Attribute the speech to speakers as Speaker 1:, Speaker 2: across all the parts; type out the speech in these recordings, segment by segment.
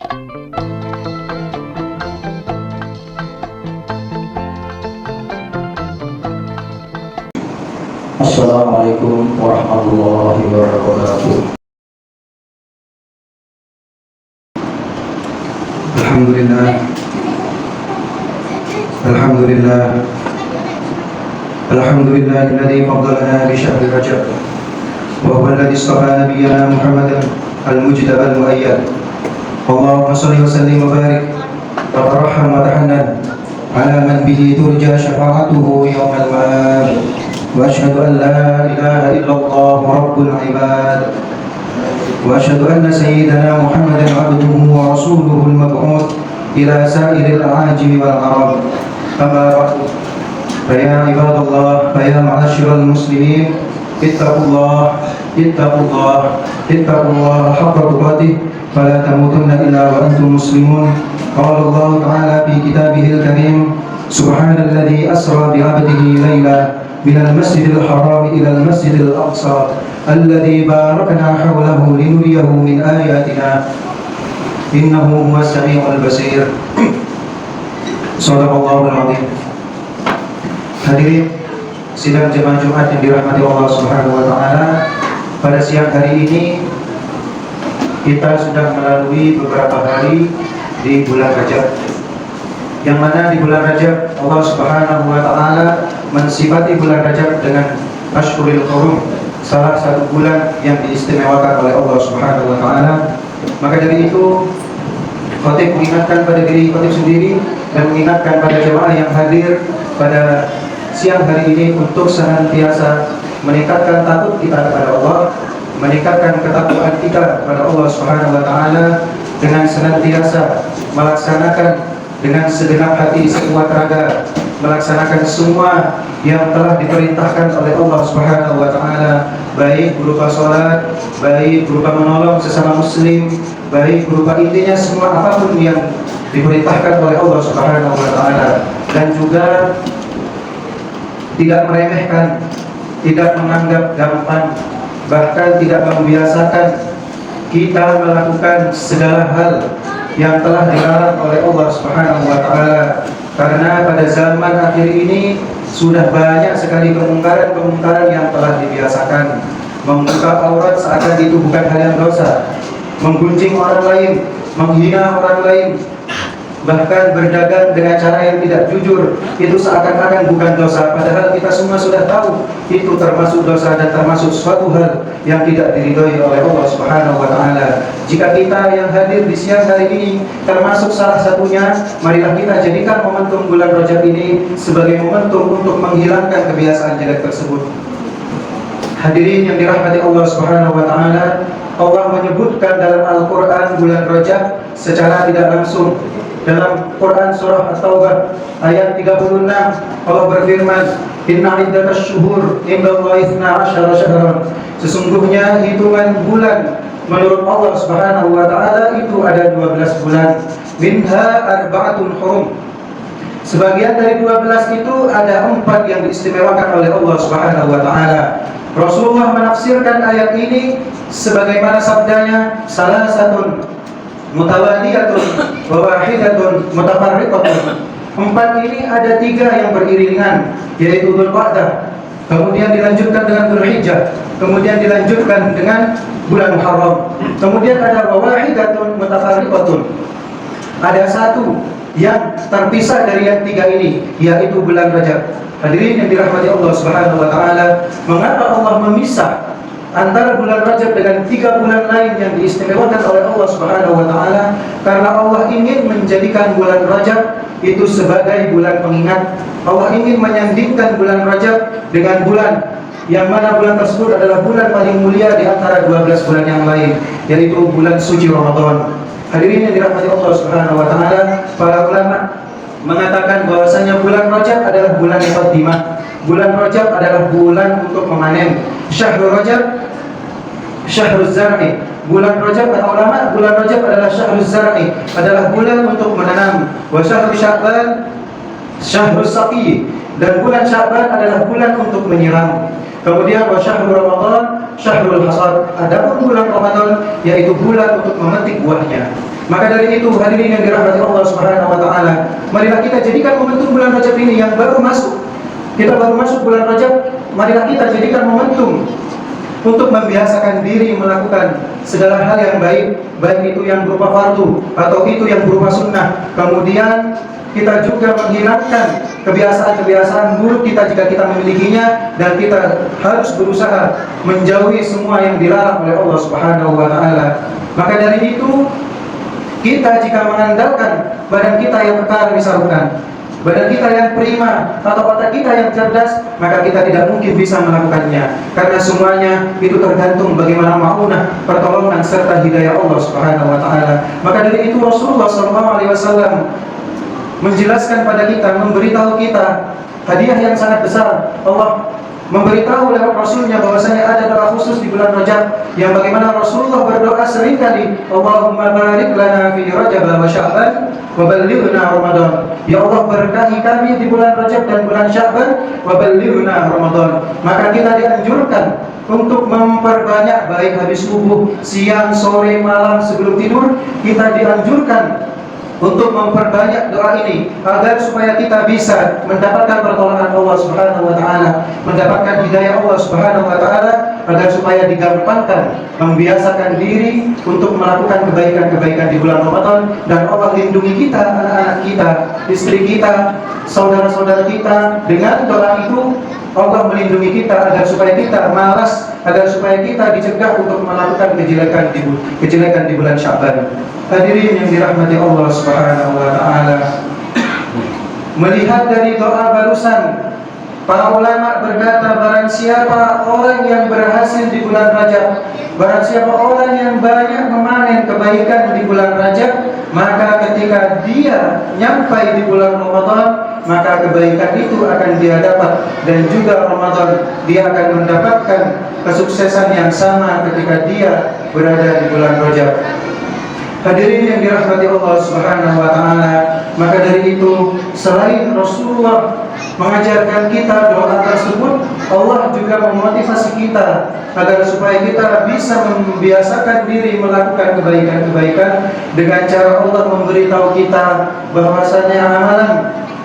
Speaker 1: Assalamualaikum warahmatullahi wabarakatuh. Alhamdulillah. Alhamdulillah. Alhamdulillah alladzi faddalana bi syahri Rajab. Wa huwa alladzi istafa nabiyyana Muhammadan al-mujtaba al-mu'ayyad. Allahumma shalli wa sallim wa barik wa tarham wa tahannan ala man bihi turja syafa'atuhu yawmal ma'ad. وأشهد أن لا إله إلا الله رب العباد وأشهد أن سيدنا محمدا عبده ورسوله المبعوث إلى سائر الأعاجم والعرب. أما بعد فيا عباد الله فيا معاشر المسلمين اتقوا الله اتقوا الله اتقوا الله حق تقاته فلا تموتن إلا وأنتم مسلمون. قال الله تعالى في كتابه الكريم سبحان الذي أسرى بعبده ليلا من المسجد الحرام إلى المسجد الأقصى الذي باركنا حوله لنريه من آياتنا إنه هو السميع البصير. صدق الله العظيم. Hadirin sidang jemaah Jumat yang dirahmati Allah Subhanahu wa taala, pada siang hari ini kita sudah melalui beberapa hari di bulan Rajab, yang mana di bulan Rajab Allah Subhanahu wa taala mensifati bulan Rajab dengan Ashhurul Hurum, salah satu bulan yang diistimewakan oleh Allah Subhanahu wa taala. Maka dari itu khatib mengingatkan pada diri khatib sendiri dan mengingatkan pada jemaah yang hadir pada siang hari ini untuk senantiasa meningkatkan takut kita kepada Allah, meningkatkan ketakwaan kita kepada Allah Subhanahu wa taala dengan senantiasa melaksanakan dengan segenap hati, sekuat raga, melaksanakan semua yang telah diperintahkan oleh Allah Subhanahu wa taala, baik berupa salat, baik berupa menolong sesama muslim, baik berupa intinya semua apapun yang diperintahkan oleh Allah Subhanahu wa taala, dan juga tidak meremehkan, tidak menganggap gampang, bahkan tidak membiasakan kita melakukan segala hal yang telah dilarang oleh Allah Subhanahu wa taala. Karena pada zaman akhir ini sudah banyak sekali kemungkaran-kemungkaran yang telah dibiasakan. Membuka aurat seakan itu bukan hal yang dosa, menggunjing orang lain, menghina orang lain, bahkan berdagang dengan cara yang tidak jujur, itu seakan-akan bukan dosa, padahal kita semua sudah tahu itu termasuk dosa dan termasuk suatu hal yang tidak diridhoi oleh Allah Subhanahu wa taala. Jika kita yang hadir di siang hari ini termasuk salah satunya, marilah kita jadikan momentum bulan Rajab ini sebagai momentum untuk menghilangkan kebiasaan jelek tersebut. Hadirin yang dirahmati Allah Subhanahu wa taala, Allah menyebutkan dalam Al-Qur'an bulan Rajab secara tidak langsung. Dalam Quran surah At-Taubah ayat 36 Allah berfirman, "Inna iddatasy syuhur indallahi 12 syahran." Sesungguhnya hitungan bulan menurut Allah Subhanahu wa taala itu ada 12 bulan. Minha arba'atun hurum. Sebagian dari 12 itu ada 4 yang diistimewakan oleh Allah Subhanahu wa taala. Rasulullah menafsirkan ayat ini sebagaimana sabdanya, salasatun mutawaliyatun wa wahidatun mutafarriqatun. 4 ini ada 3 yang beriringan, yaitu Dzulqa'dah, kemudian dilanjutkan dengan Dzulhijjah, kemudian dilanjutkan dengan bulan Muharram, kemudian ada wahidatun mutafarriqatun. Ada 1 yang terpisah dari yang 3 ini, yaitu bulan Rajab. Hadirin yang dirahmati Allah Subhanahu wa taala, mengapa Allah memisah antara bulan Rajab dengan 3 bulan lain yang diistimewakan oleh Allah Subhanahu wa taala? Karena Allah ingin menjadikan bulan Rajab itu sebagai bulan pengingat. Allah ingin menyandingkan bulan Rajab dengan bulan yang mana bulan tersebut adalah bulan paling mulia di antara 12 bulan yang lain, yaitu bulan suci Ramadan. Hadirin yang dirahmati Allah Subhanahu wa taala, para ulama mengatakan bahwasanya bulan Rajab adalah bulan Fatimah. Bulan Rajab adalah bulan untuk memanen. Syahrul Rajab, Syahrul Zar'i. Bulan Rajab kata ulama, bulan Rajab adalah Syahrul Zar'i, adalah bulan untuk menanam. Wa Syahrul Sya'ban, Syahrul Saqi. Dan bulan Sya'ban adalah bulan untuk menyiram. Kemudian wa Syahrul Ramadan, Syahrul Hasad. Adapun bulan Ramadan yaitu bulan untuk memetik buahnya. Maka dari itu hadirin yang dirahmati Allah Subhanahu wa taala, marilah kita jadikan momentum bulan Rajab ini yang baru masuk. Kita baru masuk bulan Rajab, marilah kita jadikan momentum untuk membiasakan diri melakukan segala hal yang baik, baik itu yang berupa fardu atau itu yang berupa sunnah. Kemudian kita juga menghilangkan kebiasaan-kebiasaan buruk kita jika kita memilikinya, dan kita harus berusaha menjauhi semua yang dilarang oleh Allah Subhanahu wa taala. Maka dari itu, kita jika mengandalkan badan kita yang kekar misalkan, badan kita yang prima atau otak kita yang cerdas, maka kita tidak mungkin bisa melakukannya, karena semuanya itu tergantung bagaimana maunah, pertolongan serta hidayah Allah Subhanahu wa taala. Maka dari itu Rasulullah SAW menjelaskan pada kita, memberitahu kita hadiah yang sangat besar. Allah memberitahu lewat Rasulnya bahwasanya ada doa khusus di bulan Rajab, yang bagaimana Rasulullah berdoa sering kali, Allahumma barik lana fi Rajab wa Sya'ban wa ballighna Ramadan. Ya Allah, berkahi kami di bulan Rajab dan bulan Sya'ban, wa ballighna Ramadan. Maka kita dianjurkan untuk memperbanyak, baik habis subuh, siang, sore, malam, sebelum tidur, kita dianjurkan untuk memperbanyak doa ini agar supaya kita bisa mendapatkan pertolongan Allah Subhanahu wa taala, mendapatkan hidayah Allah Subhanahu wa taala, agar supaya digampangkan membiasakan diri untuk melakukan kebaikan-kebaikan di bulan Ramadan, dan Allah lindungi kita, anak-anak kita, istri kita, saudara-saudara kita. Dengan doa itu Allah melindungi kita agar supaya kita malas, agar supaya kita dicegah untuk melakukan kejelekan di bulan Sya'ban. Hadirin yang dirahmati Allah Subhanahu wa taala, melihat dari doa barusan, para ulama berkata, barang siapa orang yang berhasil di bulan Rajab, barang siapa orang yang banyak memanen kebaikan di bulan Rajab, maka ketika dia nyampai di bulan Ramadan, maka kebaikan itu akan dia dapat, dan juga Ramadan dia akan mendapatkan kesuksesan yang sama ketika dia berada di bulan Rajab. Hadirin yang dirahmati Allah Subhanahu wa taala, maka dari itu selain Rasulullah mengajarkan kita doa tersebut, Allah juga memotivasi kita agar supaya kita bisa membiasakan diri melakukan kebaikan-kebaikan dengan cara Allah memberitahu kita bahwasanya amalan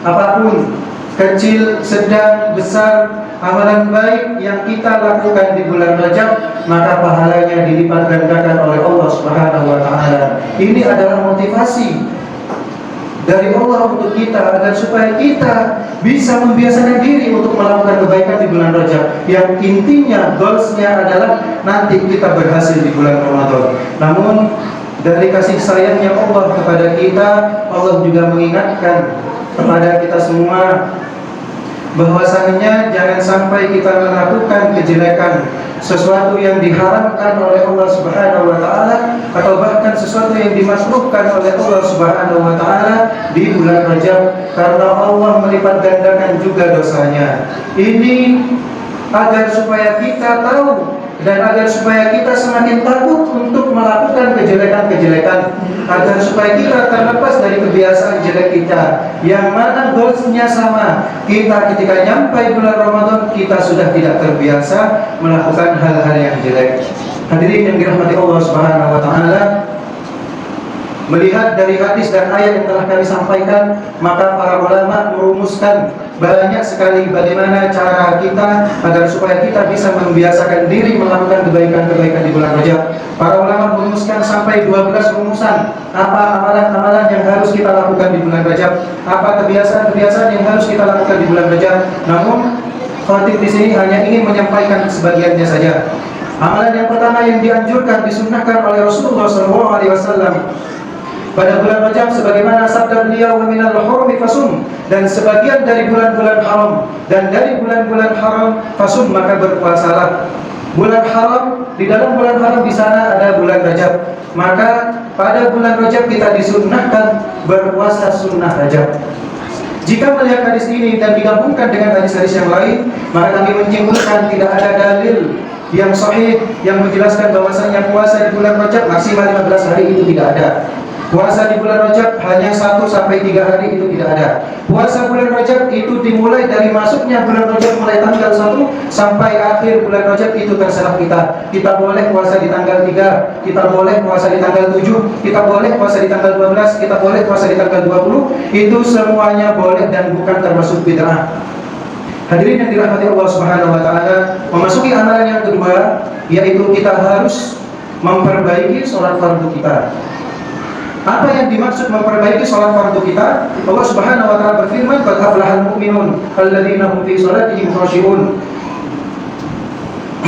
Speaker 1: apapun, kecil, sedang, besar, amalan baik yang kita lakukan di bulan Rajab, maka pahalanya dilipat gandakan oleh Allah Subhanahu wa taala. Ini adalah motivasi dari Allah untuk kita agar supaya kita bisa membiasakan diri untuk melakukan kebaikan di bulan Rajab, yang intinya goalsnya adalah nanti kita berhasil di bulan Ramadan. Namun dari kasih sayangnya Allah kepada kita, Allah juga mengingatkan kepada kita semua bahwasanya jangan sampai kita melakukan kejelekan, sesuatu yang diharamkan oleh Allah Subhanahu wa taala, atau bahkan sesuatu yang dimakruhkan oleh Allah Subhanahu wa taala di bulan Rajab, karena Allah melipat gandakan juga dosanya. Ini agar supaya kita tahu dan agar supaya kita semakin takut untuk melakukan kejelekan-kejelekan, agar supaya kita terlepas dari kebiasaan jelek kita, yang mana goalsnya sama. Kita ketika nyampai bulan Ramadan, kita sudah tidak terbiasa melakukan hal-hal yang jelek. Hadirin yang dirahmati Allah Subhanahu wa taala, melihat dari hadis dan ayat yang telah kami sampaikan, maka para ulama merumuskan banyak sekali bagaimana cara kita agar supaya kita bisa membiasakan diri melakukan kebaikan-kebaikan di bulan Rajab. Para ulama merumuskan sampai 12 rumusan apa amalan-amalan yang harus kita lakukan di bulan Rajab, apa kebiasaan-kebiasaan yang harus kita lakukan di bulan Rajab. Namun khatib di sini hanya ingin menyampaikan sebagiannya saja. Amalan yang pertama yang dianjurkan, disunnahkan oleh Rasulullah SAW pada bulan Rajab, sebagaimana sabda beliau, wa minal hurumi fasum, dan sebagian dari bulan-bulan haram, dan dari bulan-bulan haram fasum, maka berpuasalah. Bulan haram, di dalam bulan haram di sana ada bulan Rajab, maka pada bulan Rajab kita disunnahkan berpuasa sunnah Rajab. Jika melihat hadis ini dan digabungkan dengan hadis-hadis yang lain, maka kami menyimpulkan tidak ada dalil yang sahih yang menjelaskan bahwasanya puasa di bulan Rajab maksimal 15 hari, itu tidak ada. Puasa di bulan Rajab hanya 1 sampai 3 hari, itu tidak ada. Puasa bulan Rajab itu dimulai dari masuknya bulan Rajab, mulai tanggal 1 sampai akhir bulan Rajab, itu terserah kita. Kita boleh puasa di tanggal 3, kita boleh puasa di tanggal 7, kita boleh puasa di tanggal 12, kita boleh puasa di tanggal 20. Itu semuanya boleh dan bukan termasuk bid'ah. Hadirin yang dirahmati Allah Subhanahu wa taala, memasuki amalan yang kedua, yaitu kita harus memperbaiki sholat fardu kita. Apa yang dimaksud memperbaiki sholat fardu kita? Allah Subhanahu wa taala berfirman, "Qad aflahal mu'minun alladzina hum fi sholatihim khashi'un."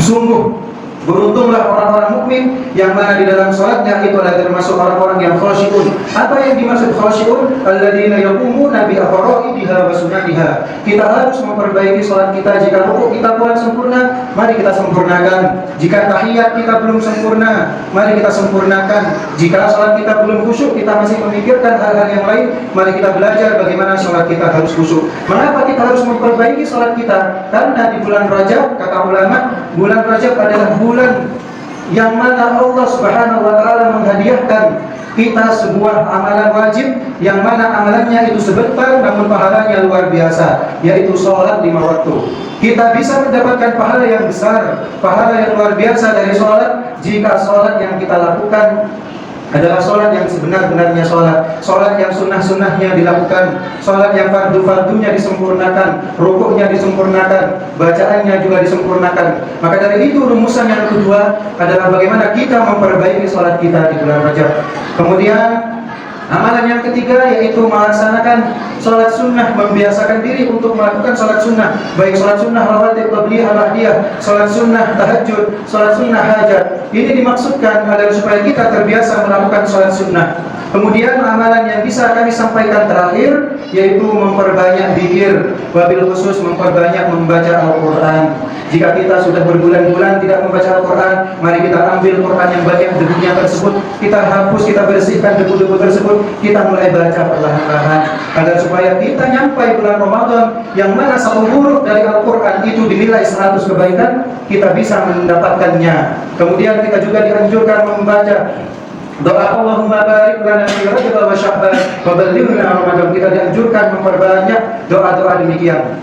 Speaker 1: Sungguh beruntunglah orang-orang mukmin yang mana di dalam sholatnya itu adalah termasuk orang-orang yang khashi'un. Apa yang dimaksud khashi'un? Alladzina yaqumuna bi afraidiha wa sunatiha. Kita harus memperbaiki sholat kita. Jika rukuk kita kurang sempurna, mari kita sempurnakan. Jika tahiyat kita belum sempurna, mari kita sempurnakan. Jika sholat kita belum khusyuk, kita masih memikirkan hal-hal yang lain, mari kita belajar bagaimana sholat kita harus khusyuk. Mengapa kita harus memperbaiki sholat kita? Karena di bulan Rajab, kata ulama, bulan Rajab adalah bulan yang mana Allah Subhanahu wa taala menghadiahkan kita sebuah amalan wajib yang mana amalannya itu sebentar namun pahalanya luar biasa, yaitu sholat 5 waktu. Kita bisa mendapatkan pahala yang besar, pahala yang luar biasa dari sholat jika sholat yang kita lakukan adalah sholat yang sebenar-benarnya sholat, sholat yang sunnah-sunnahnya dilakukan, sholat yang fardu-fardunya disempurnakan, rukuknya disempurnakan, bacaannya juga disempurnakan. Maka dari itu rumusan yang kedua adalah bagaimana kita memperbaiki sholat kita di bulan Rajab. Kemudian amalan yang ketiga yaitu melaksanakan sholat sunnah, membiasakan diri untuk melakukan sholat sunnah, baik sholat sunnah rawatib, qabliyah, ba'diyah, sholat sunnah tahajud, sholat sunnah hajat. Ini dimaksudkan adalah supaya kita terbiasa melakukan sholat sunnah. Kemudian amalan yang bisa kami sampaikan terakhir yaitu memperbanyak zikir, wabil khusus memperbanyak membaca Al-Quran. Jika kita sudah berbulan-bulan tidak membaca Al-Quran, mari kita ambil Quran yang banyak debunya tersebut, kita hapus, kita bersihkan debu-debu tersebut, kita mulai baca perlahan-lahan agar supaya kita nyampai bulan Ramadan yang mana satu huruf dari Al-Quran itu dinilai 100 kebaikan, kita bisa mendapatkannya. Kemudian kita juga dianjurkan membaca doa Allahumma barik lana fi Rajab wa Sya'ban wa ballighna Ramadan. Kita dianjurkan memperbanyak doa-doa demikian.